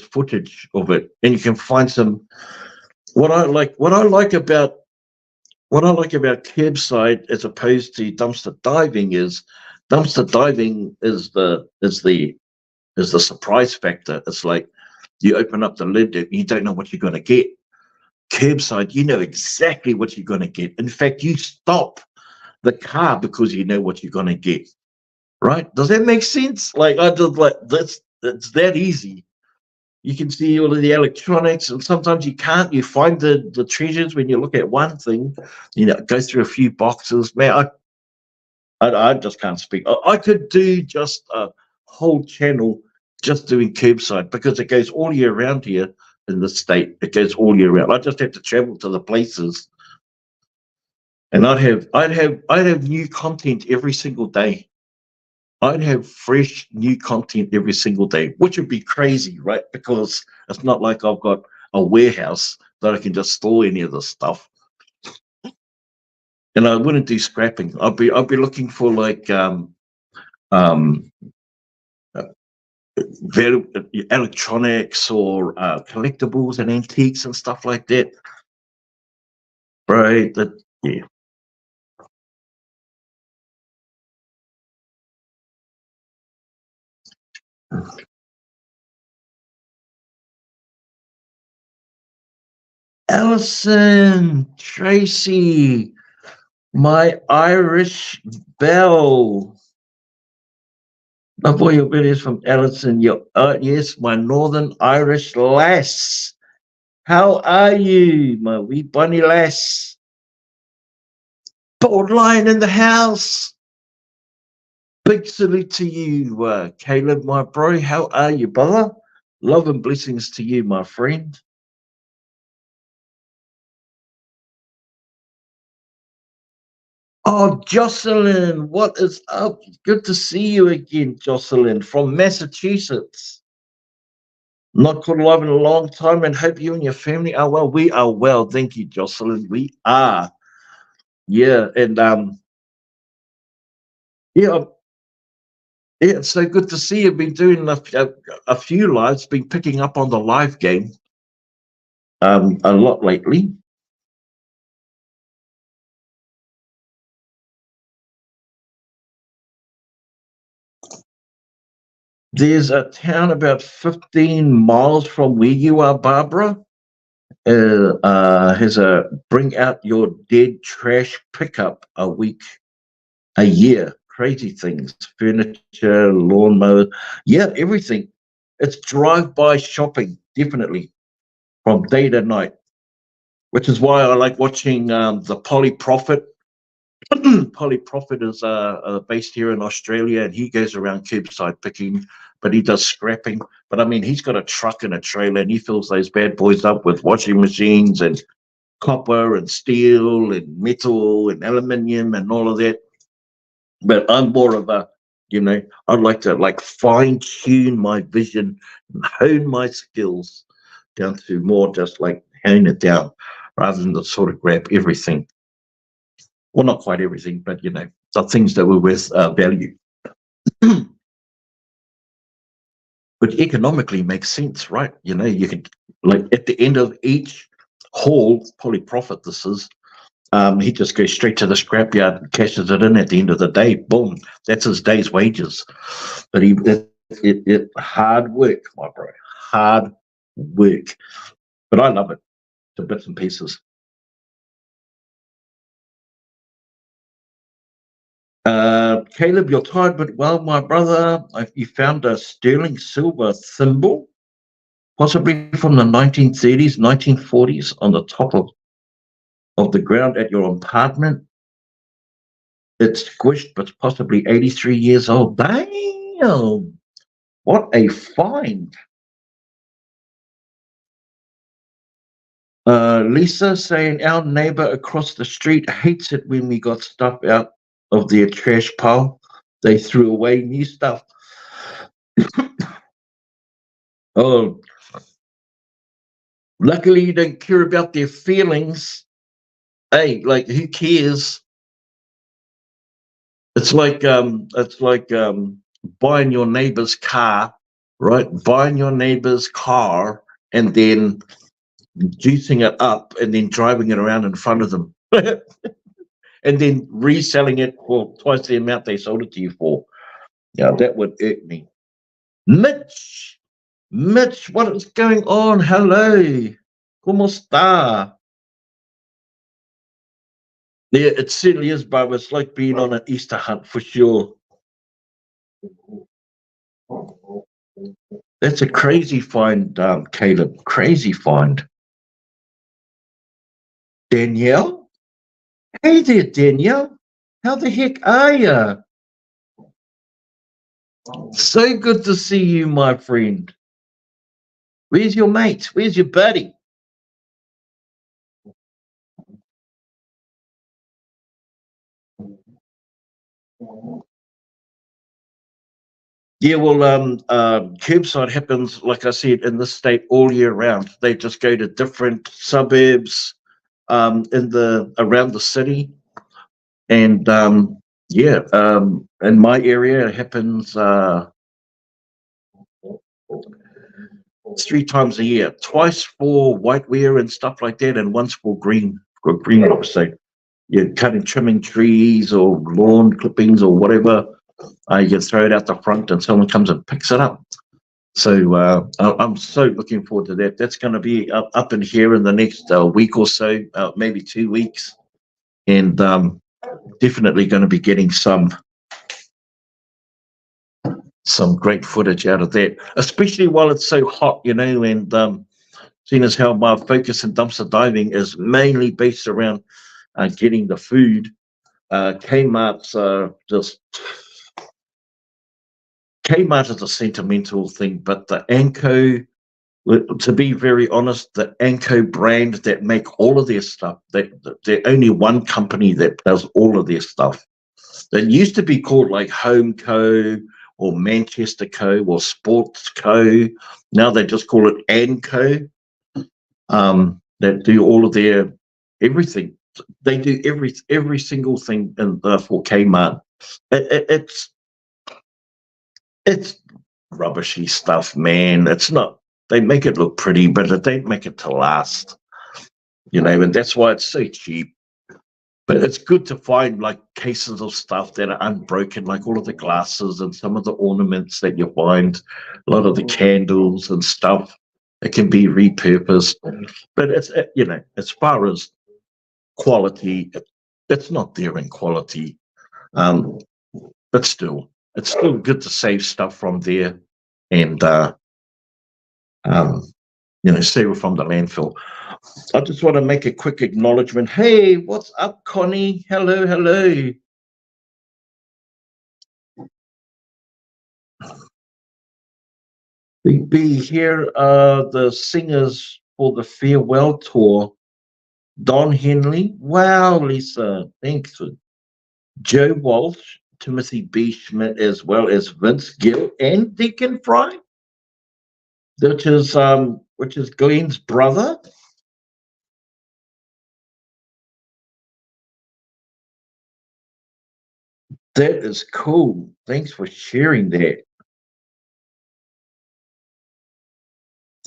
footage of it. And you can find some what I like about curbside as opposed to dumpster diving is dumpster diving is the surprise factor. It's like you open up the lid and you don't know what you're going to get. Curbside, you know exactly what you're going to get. In fact, you stop the car because you know what you're going to get. Right? Does that make sense? Like I just like that's it's that easy. You can see all of the electronics, and sometimes you can't. You find the treasures when you look at one thing. Go through a few boxes. Man, I just can't speak. I could do just a whole channel just doing curbside because it goes all year round here in the state. It goes all year round. I just have to travel to the places, and I'd have new content every single day. I'd have fresh new content every single day, which would be crazy, right? Because it's not like I've got a warehouse that I can just store any of this stuff. And I wouldn't do scrapping. I'd be looking for like um uh, very electronics or collectibles and antiques and stuff like that. Right. That yeah. Alison, Tracy, my Irish belle. My boy, your bit is from Alison. Yes, my Northern Irish lass. How are you, my wee bunny lass? Bold lion in the house. Big salute to you, Caleb, my bro. How are you, brother? Love and blessings to you, my friend. Oh, Jocelyn, what is up? Good to see you again, Jocelyn, from Massachusetts. Not caught alive in a long time, and hope you and your family are well. We are well, thank you, Jocelyn. We are, yeah, and yeah, yeah. It's so good to see you. Been doing a few lives, been picking up on the live game a lot lately. There's a town about 15 miles from where you are, Barbara. Has a bring out your dead trash pickup a year. Crazy things, furniture, lawnmower, yeah, everything. It's drive-by shopping, definitely, from day to night, which is why I like watching the Polly Profit. Polly Profit is based here in Australia, and he goes around curbside picking, but he does scrapping. But I mean, he's got a truck and a trailer, and he fills those bad boys up with washing machines and copper and steel and metal and aluminium and all of that. But I'm more of a, I'd like to like fine tune my vision and hone my skills down to more just like hone it down rather than to sort of grab everything. Well, not quite everything, but the things that were worth value, which economically makes sense, right? You can, like, at the end of each haul, Polly Profit this is, he just goes straight to the scrapyard and cashes it in at the end of the day. Boom, that's his day's wages. But it hard work, my bro, hard work. But I love it to bits and pieces. Caleb, you're tired but well, my brother. You found a sterling silver thimble, possibly from the 1930s, 1940s, on the top of the ground at your apartment. It's squished, but possibly 83 years old. Damn! What a find. Lisa saying our neighbor across the street hates it when we got stuff out of their trash pile. They threw away new stuff. Oh, luckily you don't care about their feelings. Hey, like, who cares? It's like buying your neighbor's car, right? Buying your neighbor's car and then juicing it up and then driving it around in front of them. And then reselling it for twice the amount they sold it to you for. Yeah, that would irk me. Mitch, what is going on? Hello. ¿Cómo está? Yeah, it certainly is, Bob. It's like being on an Easter hunt for sure. That's a crazy find, Caleb. Crazy find. Danielle? Hey there, Danielle. How the heck are you? So good to see you, my friend. Where's your mate? Where's your buddy? Yeah, well, curbside happens, like I said, in this state all year round. They just go to different suburbs around the city, and in my area, it happens 3 times a year, twice for whiteware and stuff like that, and once for green crops. So you're trimming trees or lawn clippings or whatever. You throw it out the front and someone comes and picks it up. So I'm so looking forward to that. That's going to be up in here in the next week or so, maybe 2 weeks. And definitely going to be getting some great footage out of that, especially while it's so hot, and seeing as how my focus in dumpster diving is mainly based around getting the food. Kmart's Kmart is a sentimental thing, but the Anko, to be very honest, the Anko brand that make all of their stuff, they're only one company that does all of their stuff. It used to be called like Home Co. or Manchester Co. or Sports Co. Now they just call it Anko. That do all of their everything. They do every single thing for Kmart. It's rubbishy stuff, man. It's not. They make it look pretty, but they don't make it to last. And that's why it's so cheap. But it's good to find like cases of stuff that are unbroken, like all of the glasses and some of the ornaments that you find, a lot of the candles and stuff. It can be repurposed, but it's as far as quality, it's not there in quality. But still, it's still good to save stuff from there and save it from the landfill. I just want to make a quick acknowledgement. Hey, what's up, Connie? Hello, hello. We here are the singers for the farewell tour. Don Henley. Wow, Lisa. Thanks. Joe Walsh, Timothy B. Schmidt, as well as Vince Gill and Deacon Fry, which is Glenn's brother. That is cool. Thanks for sharing that.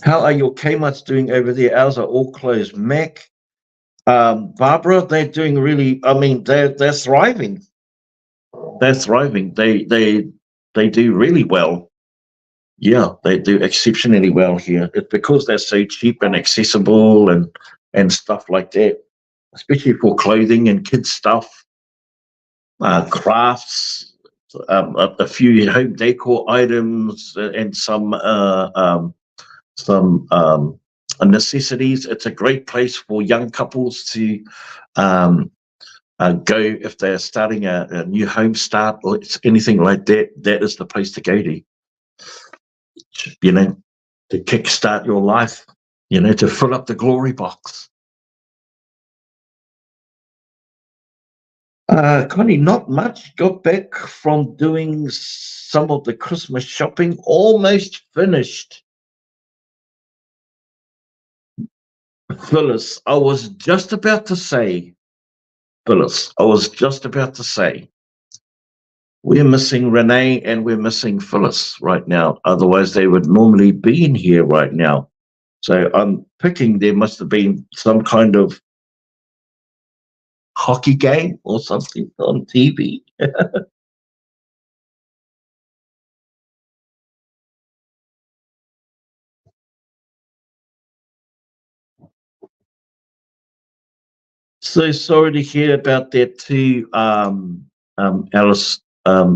How are your Kmart's doing over there? Ours are all closed. Mac, Barbara, they're doing really. I mean, they're thriving. They're thriving. They do really well. Yeah, they do exceptionally well here. It's because they're so cheap and accessible and stuff like that, especially for clothing and kids stuff, crafts, a few home decor items, and some necessities. It's a great place for young couples to go if they're starting a new home start or anything like that. That is the place to go to. To kickstart your life. To fill up the glory box. Connie, not much. Got back from doing some of the Christmas shopping. Almost finished. Phyllis, I was just about to say, we're missing Renee and we're missing Phyllis right now. Otherwise, they would normally be in here right now. So I'm picking there must have been some kind of hockey game or something on TV. So sorry to hear about that too,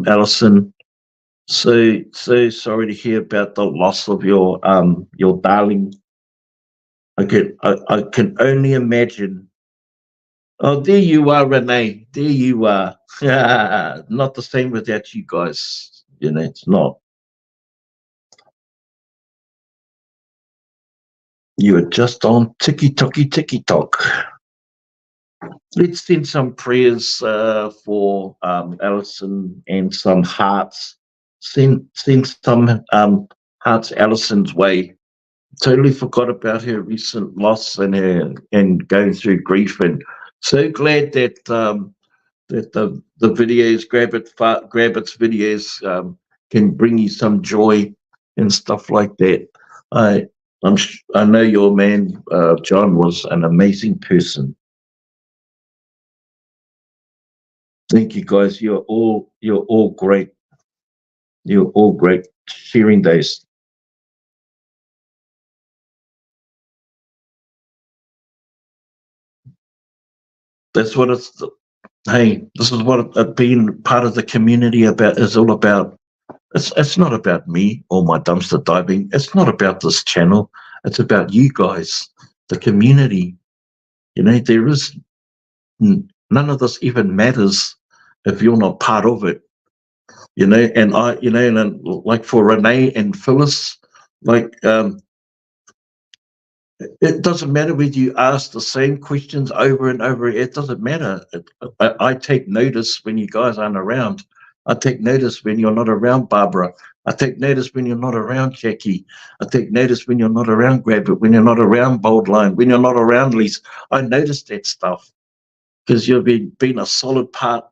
Alison. So sorry to hear about the loss of your darling. I can only imagine. Oh, there you are, Renee. There you are. Not the same without you guys. It's not. You are just on ticky-tock. Let's send some prayers for Alison and some hearts. Send some hearts Alison's way. Totally forgot about her recent loss and going through grief, and so glad that that the videos, Grab It's videos can bring you some joy and stuff like that. I know your man John was an amazing person. Thank you guys. You're all great. You're all great sharing those. That's what it's. Hey, this is what being part of the community is all about. It's not about me or my dumpster diving. It's not about this channel. It's about you guys, the community. There is none of this even matters if you're not part of it. And and like for Renee and Phyllis, like it doesn't matter whether you ask the same questions over and over. It doesn't matter. I take notice when you guys aren't around. I take notice when you're not around, Barbara. I take notice when you're not around, Jackie. I take notice when you're not around, Grab It, when you're not around, Bold Line, when you're not around, Lise. I notice that stuff because you've been a solid part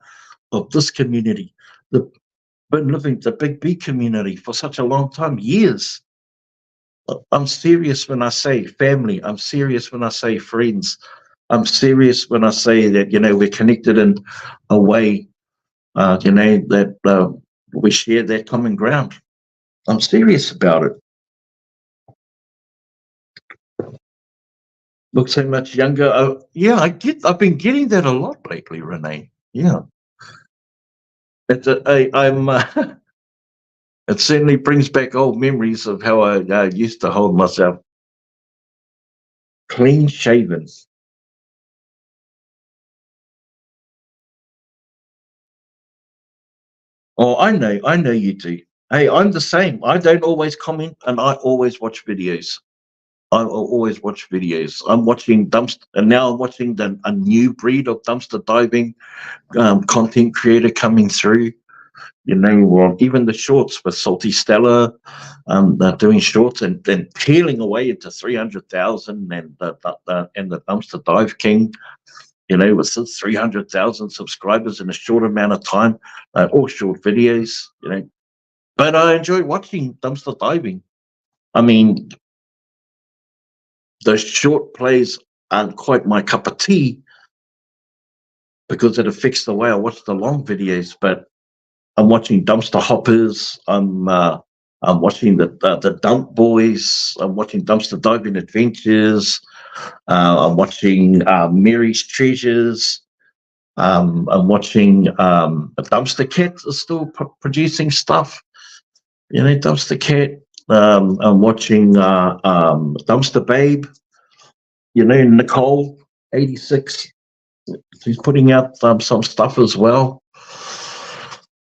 of this community. Been living the Big B community for such a long time, years. I'm serious when I say family. I'm serious when I say friends. I'm serious when I say that, we're connected in a way, that we share that common ground. I'm serious about it. Look so much younger. Yeah, I've been getting that a lot lately, Renee. Yeah. I'm. It certainly brings back old memories of how I used to hold myself. Clean shaven. Oh, I know you do. Hey, I'm the same. I don't always comment, and I always watch videos. I will always watch videos. I'm watching dumpster, and now I'm watching a new breed of dumpster diving content creator coming through. Even the shorts with Salty Stella, they're doing shorts and then peeling away into 300,000, and the Dumpster Dive King, with 300,000 subscribers in a short amount of time, all short videos, But I enjoy watching dumpster diving. I mean, those short plays aren't quite my cup of tea because it affects the way I watch the long videos. But I'm watching Dumpster Hoppers. I'm watching the Dump Boys. I'm watching Dumpster Diving Adventures. I'm watching Mary's Treasures. I'm watching Dumpster Cat is still producing stuff. Dumpster Cat. I'm watching Dumpster Babe. Nicole 86. She's putting out some stuff as well.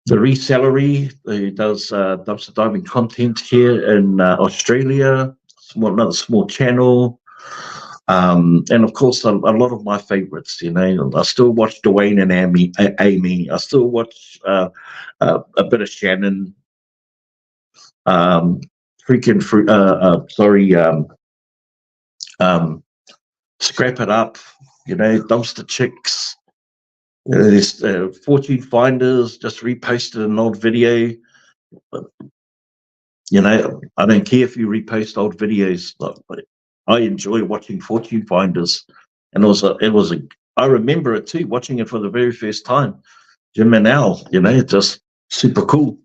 The Resellery, who does dumpster diving content here in Australia. Another small channel. And of course, a lot of my favorites. I still watch Dwayne and Amy. I still watch a bit of Shannon. Freaking fruit. Sorry. Scrap It Up. Dumpster Chicks. There's Fortune Finders just reposted an old video. I don't care if you repost old videos. I enjoy watching Fortune Finders, and I remember it too, watching it for the very first time. Jim and Al, just super cool.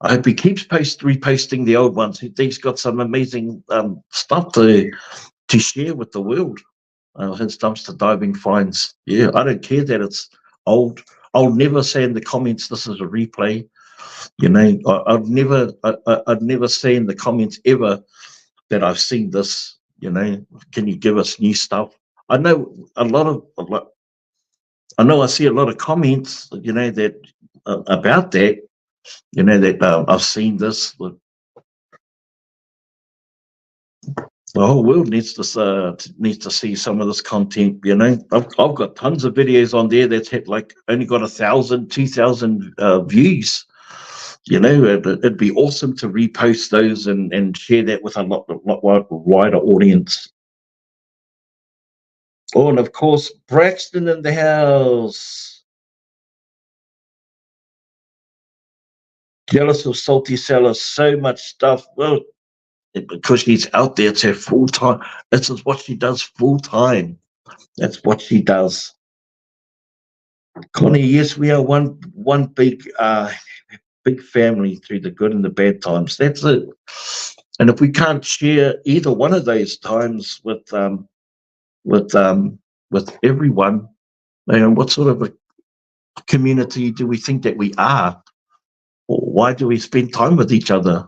I hope he keeps reposting the old ones. He's got some amazing stuff to share with the world. His dumpster diving finds. Yeah, I don't care that it's old. I'll never say in the comments this is a replay. I'd never say in the comments ever that I've seen this. Can you give us new stuff? I know I see a lot of comments. That about that. That I've seen this. The whole world needs to see some of this content. I've got tons of videos on there that's had only got 1,000, 2,000 views. It'd be awesome to repost those and share that with a lot wider audience. Oh, and of course, Braxton in the house. Jealous of Salty Stella, so much stuff. Well, because she's out there, it's her full time. This is what she does full time. That's what she does. Connie, yes, we are one big family through the good and the bad times. That's it. And if we can't share either one of those times with everyone, what sort of a community do we think that we are? Or why do we spend time with each other?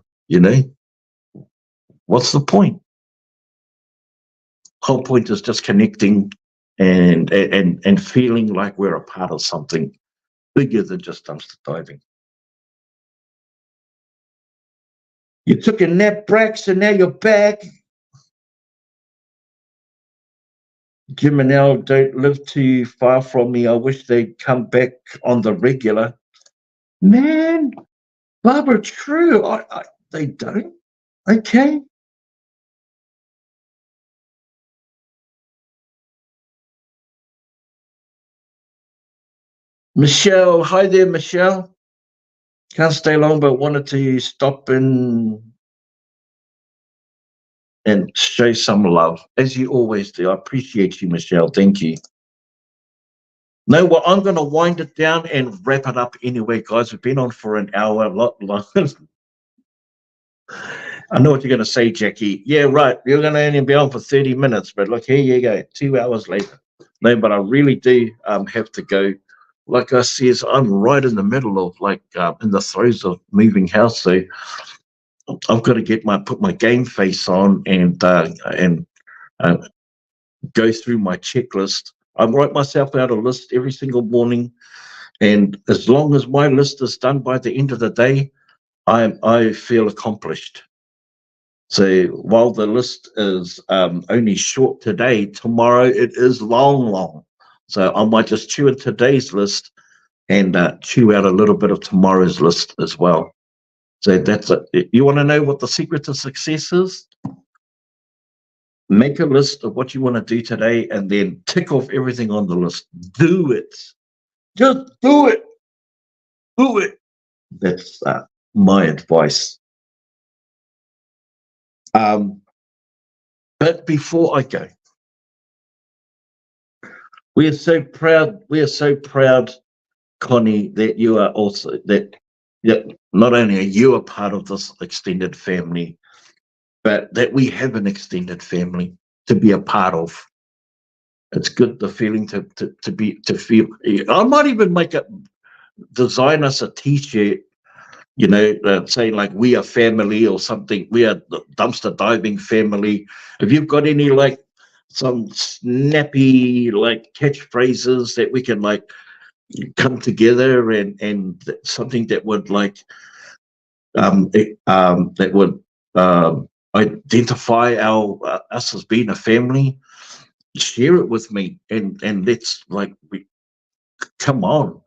What's the point? Whole point is just connecting and feeling like we're a part of something bigger than just dumpster diving. You took a nap, Brax, and now you're back. Jim and Al don't live too far from me. I wish they'd come back on the regular. Man, Barbara, true. They don't. Okay. Michelle, hi there, Michelle. Can't stay long, but wanted to stop in and show some love, as you always do. I appreciate you, Michelle. Thank you. No, well, I'm going to wind it down and wrap it up anyway, guys. We've been on for an hour, a lot long. I know what you're going to say, Jackie. Yeah, right. You're going to only be on for 30 minutes, but look, here you go, 2 hours later. No, but I really do have to go. Like I says, I'm right in the middle of in the throes of moving house, so I've got to put my game face on and go through my checklist. I write myself out a list every single morning, and as long as my list is done by the end of the day, I feel accomplished. So while the list is only short today, tomorrow it is long. So I might just chew in today's list and chew out a little bit of tomorrow's list as well. So that's it. You want to know what the secret to success is? Make a list of what you want to do today and then tick off everything on the list. Do it. Just do it. Do it. That's my advice. But before I go, we are so proud, Connie, that you are also that not only are you a part of this extended family, but that we have an extended family to be a part of. It's good, the feeling to feel. I might even design us a T-shirt, saying like "We are family" or something. We are the dumpster diving family. If you've got any some snappy catchphrases that we can come together and something that would that would identify us as being a family, share it with me and let's come on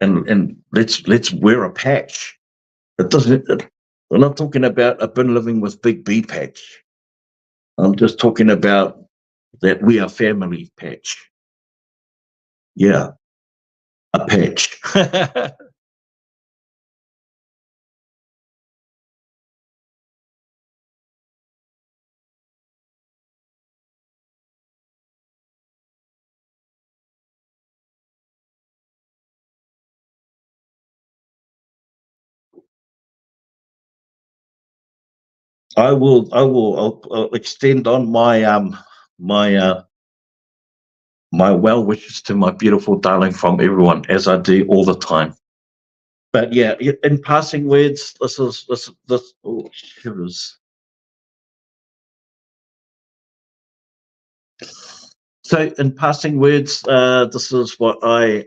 and let's wear a patch. It doesn't. I'm not talking about a bin living with Big B patch. I'm just talking about that we are family patch. Yeah, a patch. I'll extend on my my well wishes to my beautiful darling from everyone, as I do all the time. But yeah, in passing words, this oh, shivers. So in passing words, this is what I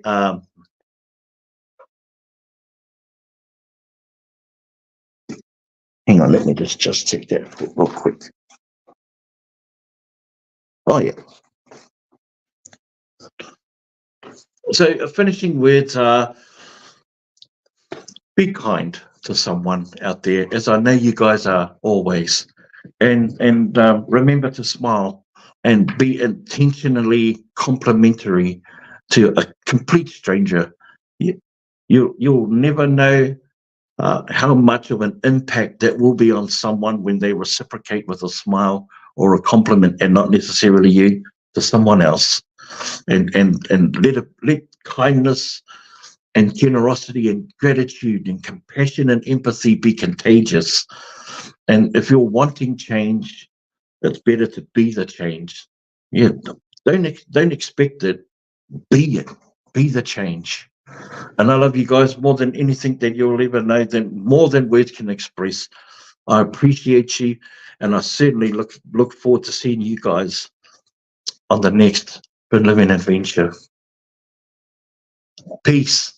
hang on, let me just check that real quick. Oh yeah. So finishing words are: be kind to someone out there, as I know you guys are always, and remember to smile and be intentionally complimentary to a complete stranger. You'll never know how much of an impact that will be on someone when they reciprocate with a smile or a compliment, and not necessarily you, to someone else. And let kindness and generosity and gratitude and compassion and empathy be contagious. And if you're wanting change, it's better to be the change. Yeah, don't expect it. Be it. Be the change. And I love you guys more than anything that you'll ever know, more than words can express. I appreciate you, and I certainly look forward to seeing you guys on the next Bin Living adventure. Peace.